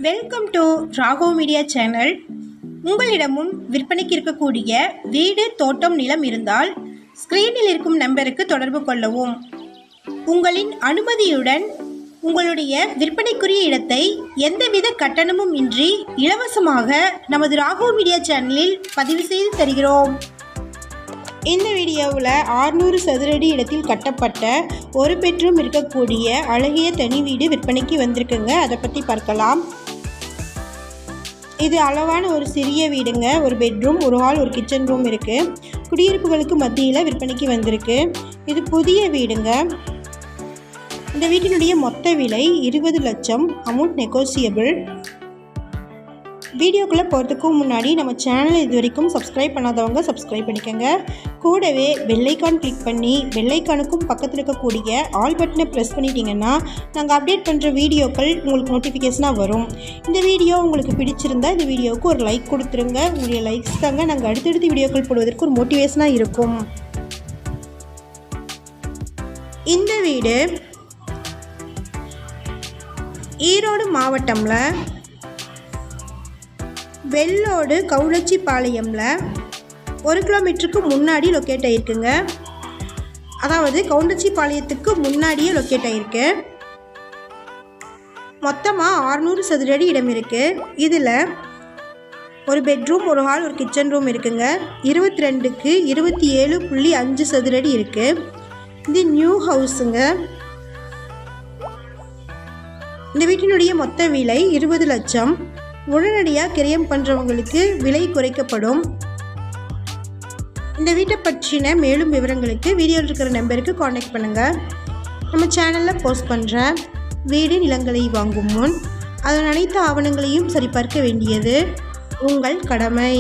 Welcome to Raghav media channel. உங்களிடமும் விற்பனைக்கு இருக்கக்கூடிய வீடு, தோட்டம், நிலம் இருந்தால் ஸ்க்ரீனில் இருக்கும் நம்பருக்கு தொடர்பு கொள்ளவும். உங்களின் அனுமதியுடன் உங்களுடைய விற்பனைக்குரிய இடத்தை எந்தவித கட்டணமும் இன்றி இலவசமாக நமது ராகவ் மீடியா சேனலில் பதிவு செய்து தருகிறோம். இந்த வீடியோவில் 600 சதுரடி இடத்தில் கட்டப்பட்ட ஒரு பெட்ரூம் இருக்கக்கூடிய அழகிய தனி வீடு விற்பனைக்கு வந்திருக்குங்க. அதை பற்றி பார்க்கலாம். இது அளவான ஒரு சிறிய வீடுங்க. ஒரு பெட்ரூம், ஒரு ஹால், ஒரு கிச்சன் ரூம் இருக்குது. குடியிருப்புகளுக்கு மத்தியில் விற்பனைக்கு வந்திருக்கு. இது புதிய வீடுங்க. இந்த வீட்டினுடைய மொத்த விலை 20 லட்சம். Amount negotiable. வீடியோக்குள்ளே போகிறதுக்கு முன்னாடி நம்ம சேனலை இது வரைக்கும் சப்ஸ்கிரைப் பண்ணாதவங்க சப்ஸ்கிரைப் பண்ணிக்கோங்க. கூடவே பெல்லைக்கான் கிளிக் பண்ணி பெல்லைக்கானுக்கும் பக்கத்தில் இருக்கக்கூடிய ஆல் பட்டனை ப்ரெஸ் பண்ணிட்டீங்கன்னா நாங்கள் அப்டேட் பண்ணுற வீடியோக்கள் உங்களுக்கு நோட்டிஃபிகேஷனாக வரும். இந்த வீடியோ உங்களுக்கு பிடிச்சிருந்தால் இந்த வீடியோவுக்கு ஒரு லைக் கொடுத்துருங்க. உங்களுடைய லைக்ஸ் தாங்க நாங்கள் அடுத்தடுத்து வீடியோக்கள் போடுவதற்கு ஒரு மோட்டிவேஷனாக இருக்கும். இந்த வீடு ஈரோடு மாவட்டம்ல வெள்ளோடு கவுளச்சிபாளையம்ல 1 கிலோமீட்டருக்கு முன்னாடி லொக்கேட் ஆகிருக்குங்க. அதாவது கவுண்டச்சிபாளையத்துக்கு முன்னாடியே லொக்கேட் ஆகிருக்கு. மொத்தமாக 600 சதுரடி இடம் இருக்குது. இதில் ஒரு பெட்ரூம், ஒரு ஹால், ஒரு கிச்சன் ரூம் இருக்குங்க. 22க்கு 27.5 சதுரடி இருக்குது. இது நியூ ஹவுஸுங்க. இந்த வீட்டினுடைய மொத்த விலை 20 லட்சம். உடனடியாக கிரயம் பண்ணுறவங்களுக்கு விலை குறைக்கப்படும். இந்த வீட்டை பற்றின மேலும் விவரங்களுக்கு வீடியோவில் இருக்கிற நம்பருக்கு காண்டாக்ட் பண்ணுங்கள். நம்ம சேனலில் போஸ்ட் பண்ணுற வீடு, நிலங்களை வாங்கும் முன் அதன் அனைத்து ஆவணங்களையும் சரிபார்க்க வேண்டியது உங்கள் கடமை.